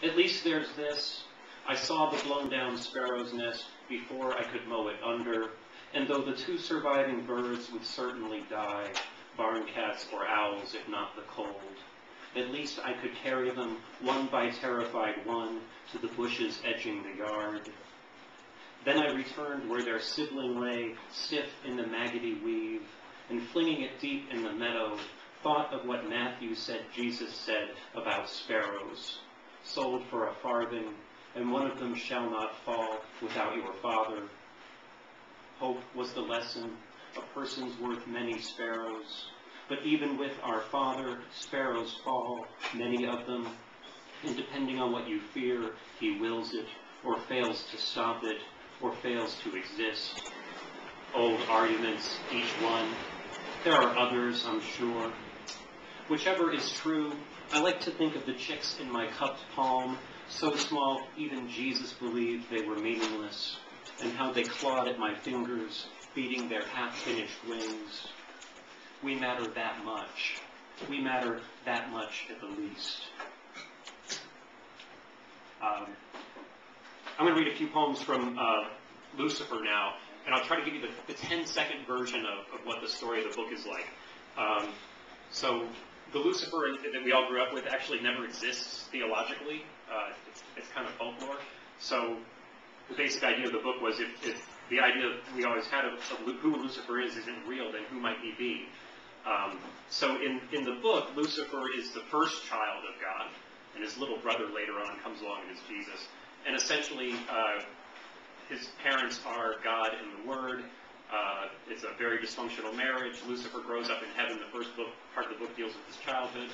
At least there's this. I saw the blown down sparrow's nest before I could mow it under, and though the two surviving birds would certainly die, barn cats or owls if not the cold, at least I could carry them, one by terrified one, to the bushes edging the yard. Then I returned where their sibling lay, stiff in the maggoty weave, and flinging it deep in the meadow, thought of what Matthew said Jesus said about sparrows, sold for a farthing, and one of them shall not fall without your Father. Hope was the lesson, a person's worth many sparrows, but even with our Father, sparrows fall, many of them, and depending on what you fear, he wills it, or fails to stop it, or fails to exist. Old arguments, each one. There are others, I'm sure. Whichever is true, I like to think of the chicks in my cupped palm, so small even Jesus believed they were meaningless, and how they clawed at my fingers, beating their half-finished wings. We matter that much. We matter that much at the least. I'm going to read a few poems from Lucifer now, and I'll try to give you the 10-second version of what the story of the book is like. So the Lucifer that we all grew up with actually never exists theologically. It's kind of folklore. So the basic idea of the book was if the idea we always had of who Lucifer is isn't real, then who might he be? So in the book, Lucifer is the first child of God, and his little brother later on comes along and is Jesus. And essentially, his parents are God and the Word. It's a very dysfunctional marriage. Lucifer grows up in heaven. The first part of the book deals with his childhood.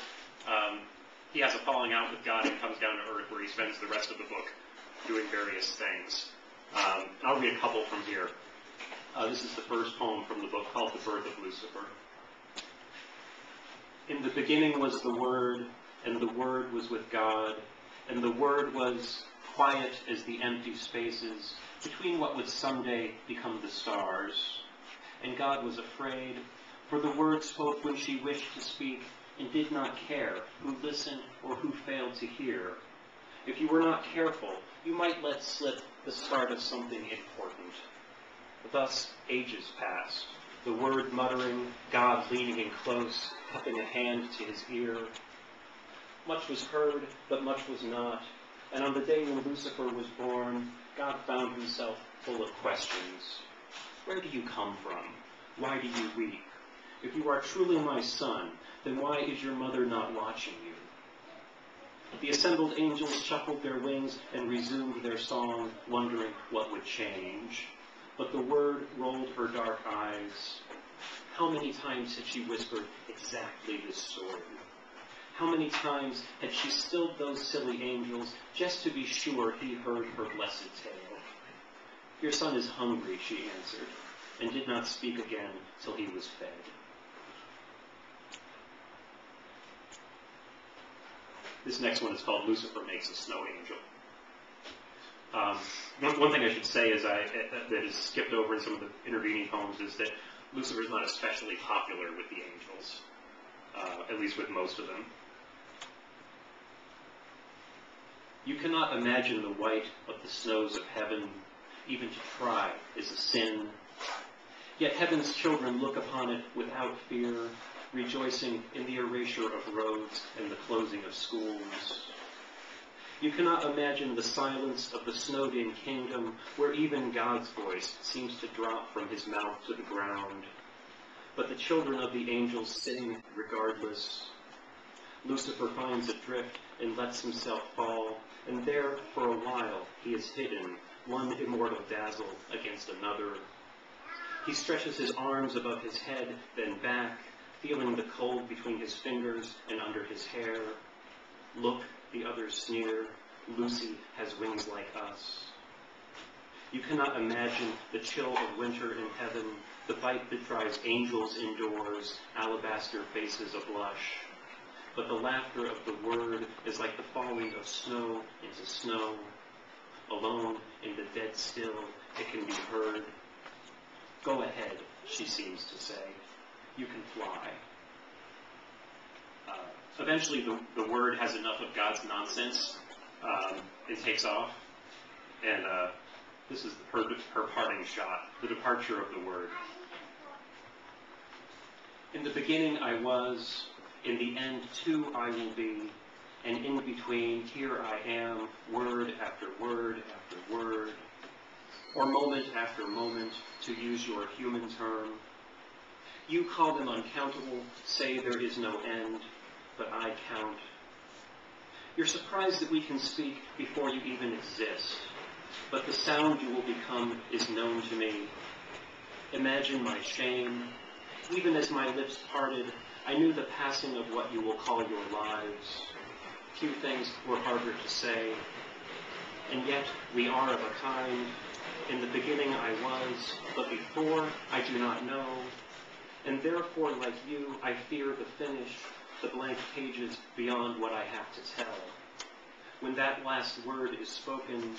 He has a falling out with God and comes down to earth, where he spends the rest of the book doing various things. I'll read a couple from here. This is the first poem from the book, called The Birth of Lucifer. In the beginning was the Word, and the Word was with God, and the Word was quiet as the empty spaces between what would someday become the stars. And God was afraid, for the Word spoke when she wished to speak, and did not care who listened or who failed to hear. If you were not careful, you might let slip the start of something important. Thus ages passed, the Word muttering, God leaning in close, cupping a hand to his ear. Much was heard, but much was not. And on the day when Lucifer was born, God found himself full of questions. Where do you come from? Why do you weep? If you are truly my son, then why is your mother not watching you? The assembled angels shuffled their wings and resumed their song, wondering what would change. But the Word rolled her dark eyes. How many times had she whispered exactly this story? How many times had she stilled those silly angels just to be sure he heard her blessed tale? Your son is hungry, she answered, and did not speak again till he was fed. This next one is called Lucifer Makes a Snow Angel. One thing I should say is that is skipped over in some of the intervening poems is that Lucifer is not especially popular with the angels, at least with most of them. You cannot imagine the white of the snows of heaven. Even to try is a sin. Yet heaven's children look upon it without fear, rejoicing in the erasure of roads and the closing of schools. You cannot imagine the silence of the snowed-in kingdom, where even God's voice seems to drop from his mouth to the ground. But the children of the angels sing regardless. Lucifer finds a drift and lets himself fall, and there, for a while, he is hidden, one immortal dazzle against another. He stretches his arms above his head, then back, feeling the cold between his fingers and under his hair. Look, the others sneer, Lucy has wings like us. You cannot imagine the chill of winter in heaven, the bite that drives angels indoors, alabaster faces ablush. But the laughter of the Word is like the falling of snow into snow. Alone in the dead still, it can be heard. Go ahead, she seems to say. You can fly. Eventually, the Word has enough of God's nonsense and takes off. And this is her parting shot, the departure of the Word. In the beginning I was, in the end too I will be, and in between here I am, word after word after word, or moment after moment, to use your human term. You call them uncountable, say there is no end, but I count. You're surprised that we can speak before you even exist, but the sound you will become is known to me. Imagine my shame. Even as my lips parted, I knew the passing of what you will call your lives. Few things were harder to say, and yet we are of a kind. In the beginning I was, but before I do not know, and therefore, like you, I fear the finish, the blank pages beyond what I have to tell. When that last word is spoken,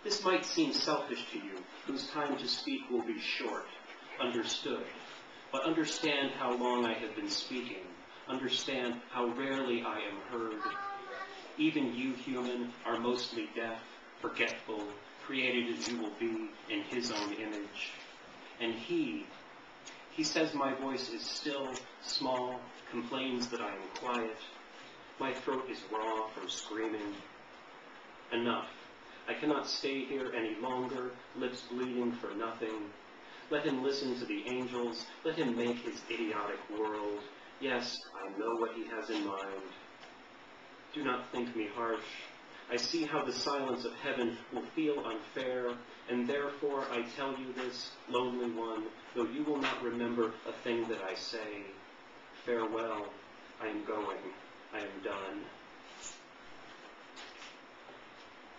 this might seem selfish to you, whose time to speak will be short, understood, but understand how long I have been speaking, understand how rarely I am heard. Even you, human, are mostly deaf, forgetful, created as you will be in his own image. And he says my voice is still, small, complains that I am quiet. My throat is raw from screaming. Enough. I cannot stay here any longer, lips bleeding for nothing. Let him listen to the angels. Let him make his idiotic world. Yes, I know what he has in mind. Do not think me harsh. I see how the silence of heaven will feel unfair, and therefore I tell you this, lonely one, though you will not remember a thing that I say. Farewell, I am going, I am done.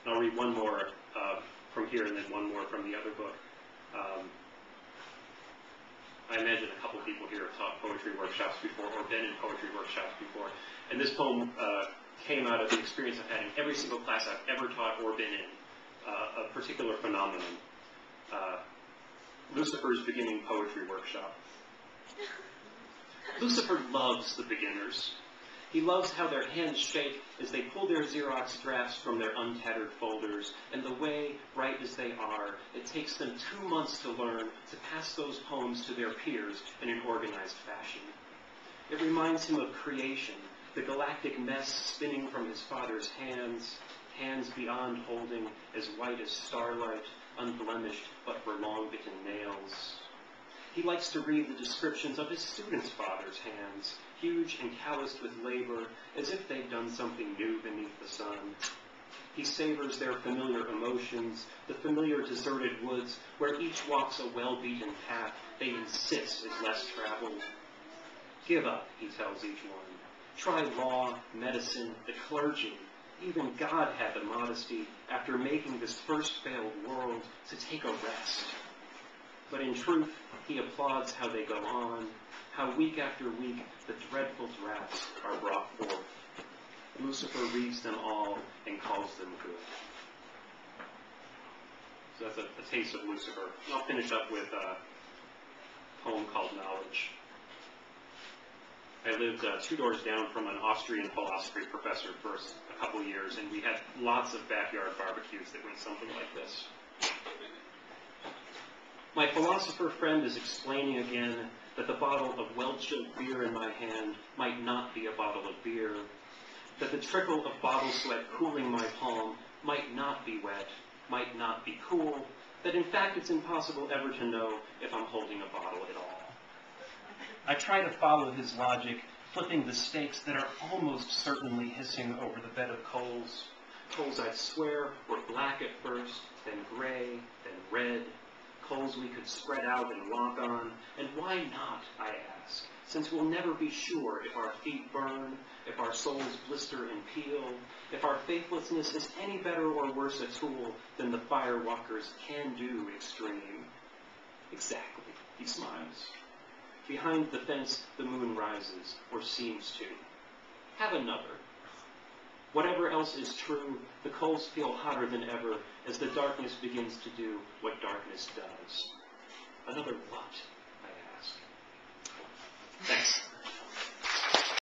I'll read one more from here and then one more from the other book. I imagine a couple people here have taught poetry workshops before or been in poetry workshops before, and this poem came out of the experience I've had in every single class I've ever taught or been in, a particular phenomenon. Lucifer's beginning poetry workshop. Lucifer loves the beginners. He loves how their hands shake as they pull their Xerox drafts from their untattered folders, and the way, bright as they are, it takes them 2 months to learn to pass those poems to their peers in an organized fashion. It reminds him of creation, the galactic mess spinning from his father's hands, hands beyond holding, as white as starlight, unblemished but for long-bitten nails. He likes to read the descriptions of his students' fathers' hands, huge and calloused with labor, as if they'd done something new beneath the sun. He savors their familiar emotions, the familiar deserted woods, where each walks a well-beaten path they insist is less traveled. Give up, he tells each one. Try law, medicine, the clergy. Even God had the modesty, after making this first failed world, to take a rest. But in truth, he applauds how they go on, how week after week the dreadful drafts are brought forth. Lucifer reads them all and calls them good. So that's a taste of Lucifer. I'll finish up with a poem called Knowledge. I lived 2 doors down from an Austrian philosophy professor for a couple years, and we had lots of backyard barbecues that went something like this. My philosopher friend is explaining again that the bottle of well-chilled beer in my hand might not be a bottle of beer, that the trickle of bottle sweat cooling my palm might not be wet, might not be cool, that in fact it's impossible ever to know if I'm holding a bottle at all. I try to follow his logic, flipping the steaks that are almost certainly hissing over the bed of coals. Coals I swear were black at first, then gray, then red. Coals we could spread out and lock on. And why not, I ask, since we'll never be sure if our feet burn, if our souls blister and peel, if our faithlessness is any better or worse a tool than the firewalkers can do extreme. Exactly, he smiles. Behind the fence, the moon rises, or seems to. Have another. Whatever else is true, the coals feel hotter than ever as the darkness begins to do what darkness does. Another what, I ask. Thanks.